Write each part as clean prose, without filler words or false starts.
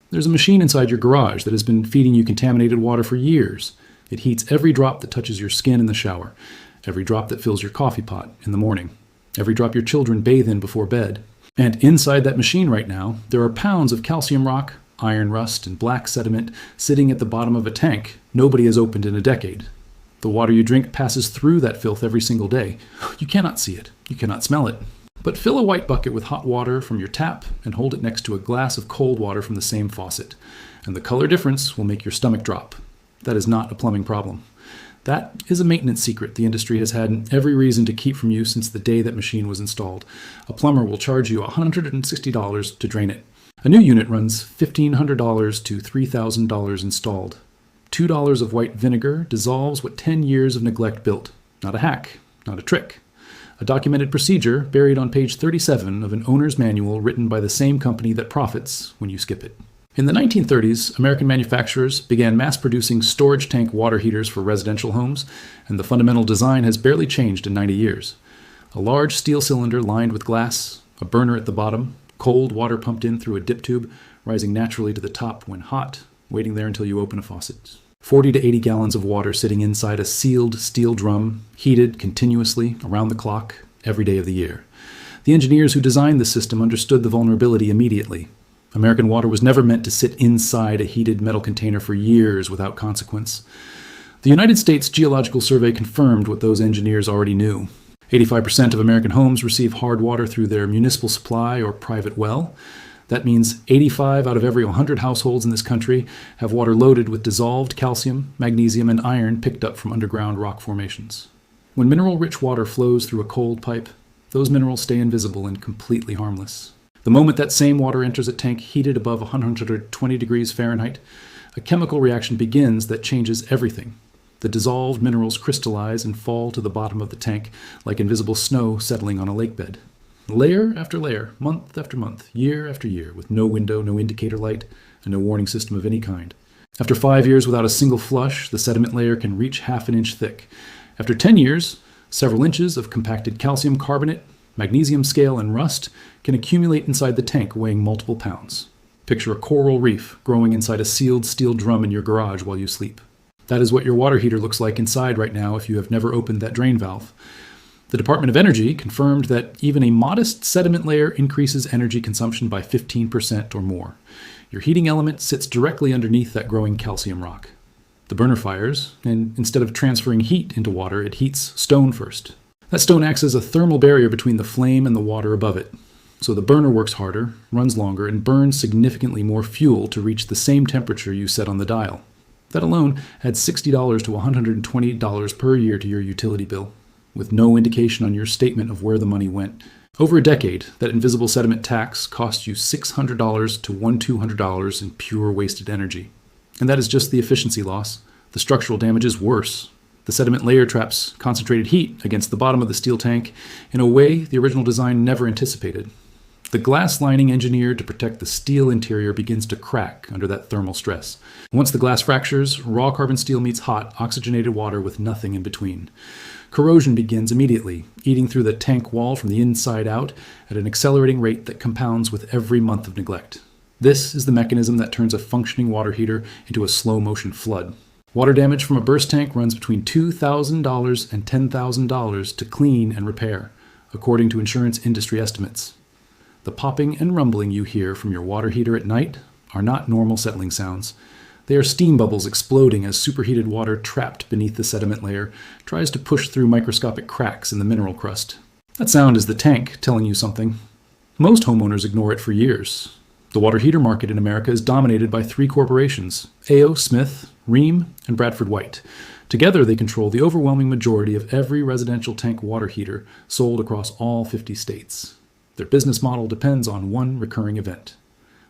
There's a machine inside your garage that has been feeding you contaminated water for years. It heats every drop that touches your skin in the shower, every drop that fills your coffee pot in the morning, every drop your children bathe in before bed. And inside that machine right now, there are pounds of calcium rock, iron rust, and black sediment sitting at the bottom of a tank nobody has opened in a decade. The water you drink passes through that filth every single day. You cannot see it. You cannot smell it. But fill a white bucket with hot water from your tap and hold it next to a glass of cold water from the same faucet, and the color difference will make your stomach drop. That is not a plumbing problem. That is a maintenance secret the industry has had every reason to keep from you since the day that machine was installed. A plumber will charge you $160 to drain it. A new unit runs $1,500 to $3,000 installed. $2 of white vinegar dissolves what 10 years of neglect built. Not a hack, not a trick. A documented procedure buried on page 37 of an owner's manual written by the same company that profits when you skip it. In the 1930s, American manufacturers began mass-producing storage tank water heaters for residential homes, and the fundamental design has barely changed in 90 years. A large steel cylinder lined with glass, a burner at the bottom, cold water pumped in through a dip tube, rising naturally to the top when hot, waiting there until you open a faucet. 40 to 80 gallons of water sitting inside a sealed steel drum, heated continuously, around the clock, every day of the year. The engineers who designed the system understood the vulnerability immediately. American water was never meant to sit inside a heated metal container for years without consequence. The United States Geological Survey confirmed what those engineers already knew. 85% of American homes receive hard water through their municipal supply or private well. That means 85 out of every 100 households in this country have water loaded with dissolved calcium, magnesium, and iron picked up from underground rock formations. When mineral-rich water flows through a cold pipe, those minerals stay invisible and completely harmless. The moment that same water enters a tank heated above 120 degrees Fahrenheit, a chemical reaction begins that changes everything. The dissolved minerals crystallize and fall to the bottom of the tank like invisible snow settling on a lake bed. Layer after layer, month after month, year after year, with no window, no indicator light, and no warning system of any kind. After 5 years without a single flush, the sediment layer can reach half an inch thick. After 10 years, several inches of compacted calcium carbonate, magnesium scale, and rust can accumulate inside the tank, weighing multiple pounds. Picture a coral reef growing inside a sealed steel drum in your garage while you sleep. That is what your water heater looks like inside right now if you have never opened that drain valve. The Department of Energy confirmed that even a modest sediment layer increases energy consumption by 15% or more. Your heating element sits directly underneath that growing calcium rock. The burner fires, and instead of transferring heat into water, it heats stone first. That stone acts as a thermal barrier between the flame and the water above it. So the burner works harder, runs longer, and burns significantly more fuel to reach the same temperature you set on the dial. That alone adds $60 to $120 per year to your utility bill, with no indication on your statement of where the money went. Over a decade, that invisible sediment tax cost you $600 to $1,200 in pure wasted energy. And that is just the efficiency loss. The structural damage is worse. The sediment layer traps concentrated heat against the bottom of the steel tank in a way the original design never anticipated. The glass lining engineered to protect the steel interior begins to crack under that thermal stress. Once the glass fractures, raw carbon steel meets hot, oxygenated water with nothing in between. Corrosion begins immediately, eating through the tank wall from the inside out at an accelerating rate that compounds with every month of neglect. This is the mechanism that turns a functioning water heater into a slow-motion flood. Water damage from a burst tank runs between $2,000 and $10,000 to clean and repair, according to insurance industry estimates. The popping and rumbling you hear from your water heater at night are not normal settling sounds. They are steam bubbles exploding as superheated water trapped beneath the sediment layer tries to push through microscopic cracks in the mineral crust. That sound is the tank telling you something. Most homeowners ignore it for years. The water heater market in America is dominated by 3 corporations: A.O. Smith, Rheem, and Bradford White. Together, they control the overwhelming majority of every residential tank water heater sold across all 50 states. Their business model depends on one recurring event: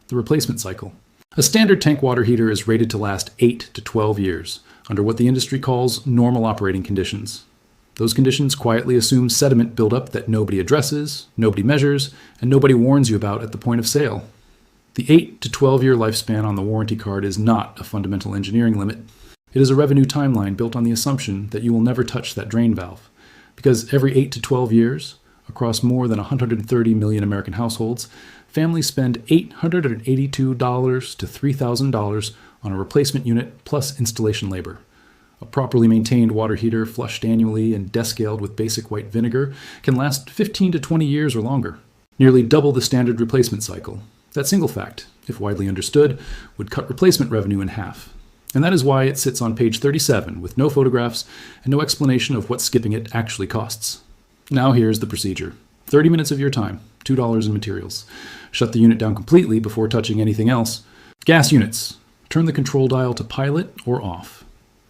the replacement cycle. A standard tank water heater is rated to last 8 to 12 years, under what the industry calls normal operating conditions. Those conditions quietly assume sediment buildup that nobody addresses, nobody measures, and nobody warns you about at the point of sale. The 8 to 12-year lifespan on the warranty card is not a fundamental engineering limit. It is a revenue timeline built on the assumption that you will never touch that drain valve, because every 8 to 12 years, across more than 130 million American households, families spend $882 to $3,000 on a replacement unit plus installation labor. A properly maintained water heater, flushed annually and descaled with basic white vinegar, can last 15 to 20 years or longer, nearly double the standard replacement cycle. That single fact, if widely understood, would cut replacement revenue in half. And that is why it sits on page 37 with no photographs and no explanation of what skipping it actually costs. Now here's the procedure. 30 minutes of your time, $2 in materials. Shut the unit down completely before touching anything else. Gas units. Turn the control dial to pilot or off.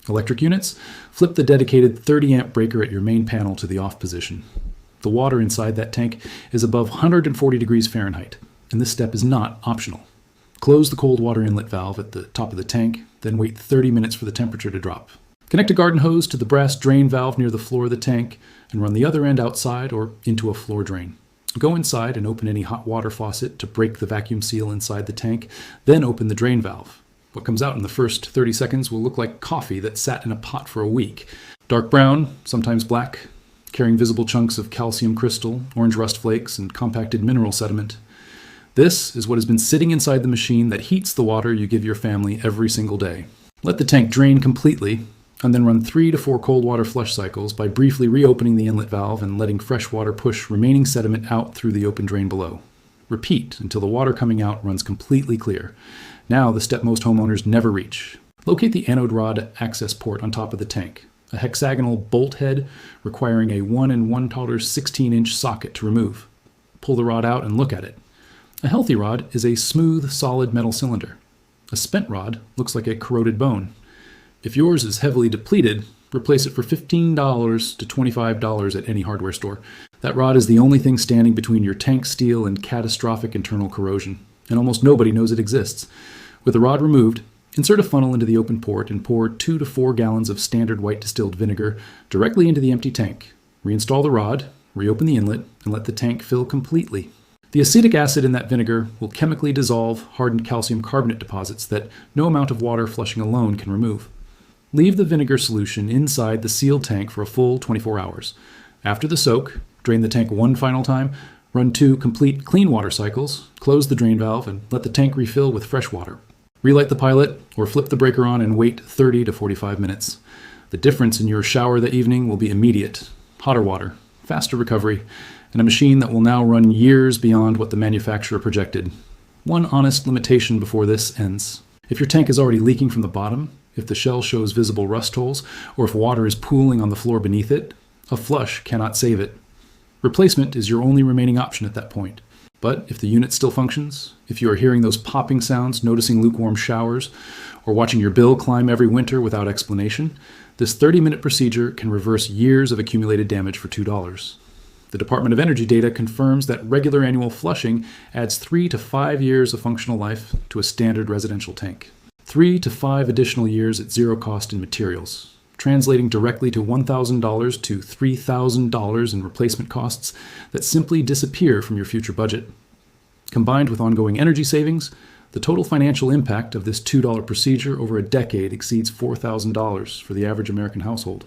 Electric units, flip the dedicated 30-amp breaker at your main panel to the off position. The water inside that tank is above 140 degrees Fahrenheit, and this step is not optional. Close the cold water inlet valve at the top of the tank, then wait 30 minutes for the temperature to drop. Connect a garden hose to the brass drain valve near the floor of the tank and run the other end outside or into a floor drain. Go inside and open any hot water faucet to break the vacuum seal inside the tank, then open the drain valve. What comes out in the first 30 seconds will look like coffee that sat in a pot for a week. Dark brown, sometimes black, carrying visible chunks of calcium crystal, orange rust flakes, and compacted mineral sediment. This is what has been sitting inside the machine that heats the water you give your family every single day. Let the tank drain completely, and then run 3 to 4 cold water flush cycles by briefly reopening the inlet valve and letting fresh water push remaining sediment out through the open drain below. Repeat until the water coming out runs completely clear. Now the step most homeowners never reach. Locate the anode rod access port on top of the tank, a hexagonal bolt head requiring a 1 1/4 16-inch socket to remove. Pull the rod out and look at it. A healthy rod is a smooth, solid metal cylinder. A spent rod looks like a corroded bone. If yours is heavily depleted, replace it for $15 to $25 at any hardware store. That rod is the only thing standing between your tank steel and catastrophic internal corrosion, and almost nobody knows it exists. With the rod removed, insert a funnel into the open port and pour 2 to 4 gallons of standard white distilled vinegar directly into the empty tank. Reinstall the rod, reopen the inlet, and let the tank fill completely. The acetic acid in that vinegar will chemically dissolve hardened calcium carbonate deposits that no amount of water flushing alone can remove. Leave the vinegar solution inside the sealed tank for a full 24 hours. After the soak, drain the tank one final time, run 2 complete clean water cycles, close the drain valve, and let the tank refill with fresh water. Relight the pilot or flip the breaker on and wait 30 to 45 minutes. The difference in your shower that evening will be immediate. Hotter water, faster recovery, and a machine that will now run years beyond what the manufacturer projected. One honest limitation before this ends. If your tank is already leaking from the bottom, if the shell shows visible rust holes, or if water is pooling on the floor beneath it, a flush cannot save it. Replacement is your only remaining option at that point. But if the unit still functions, if you are hearing those popping sounds, noticing lukewarm showers, or watching your bill climb every winter without explanation, this 30-minute procedure can reverse years of accumulated damage for $2. The Department of Energy data confirms that regular annual flushing adds 3 to 5 years of functional life to a standard residential tank. 3 to 5 additional years at zero cost in materials, translating directly to $1,000 to $3,000 in replacement costs that simply disappear from your future budget. Combined with ongoing energy savings, the total financial impact of this $2 procedure over a decade exceeds $4,000 for the average American household.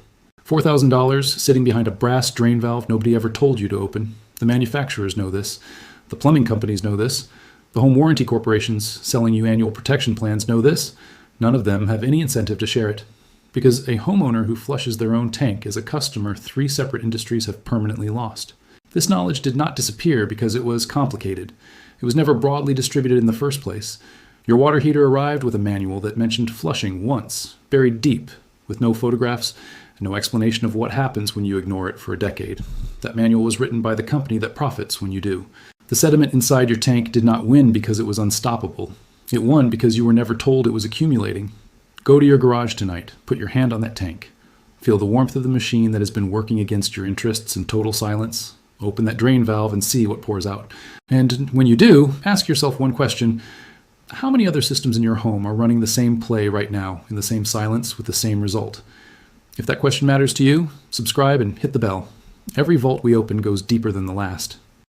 $4,000 sitting behind a brass drain valve nobody ever told you to open. The manufacturers know this. The plumbing companies know this. The home warranty corporations selling you annual protection plans know this. None of them have any incentive to share it. Because a homeowner who flushes their own tank is a customer 3 separate industries have permanently lost. This knowledge did not disappear because it was complicated. It was never broadly distributed in the first place. Your water heater arrived with a manual that mentioned flushing once, buried deep, with no photographs and no explanation of what happens when you ignore it for a decade. That manual was written by the company that profits when you do. The sediment inside your tank did not win because it was unstoppable. It won because you were never told it was accumulating. Go to your garage tonight, put your hand on that tank. Feel the warmth of the machine that has been working against your interests in total silence. Open that drain valve and see what pours out. And when you do, ask yourself one question. How many other systems in your home are running the same play right now in the same silence with the same result? If that question matters to you, subscribe and hit the bell. Every vault we open goes deeper than the last.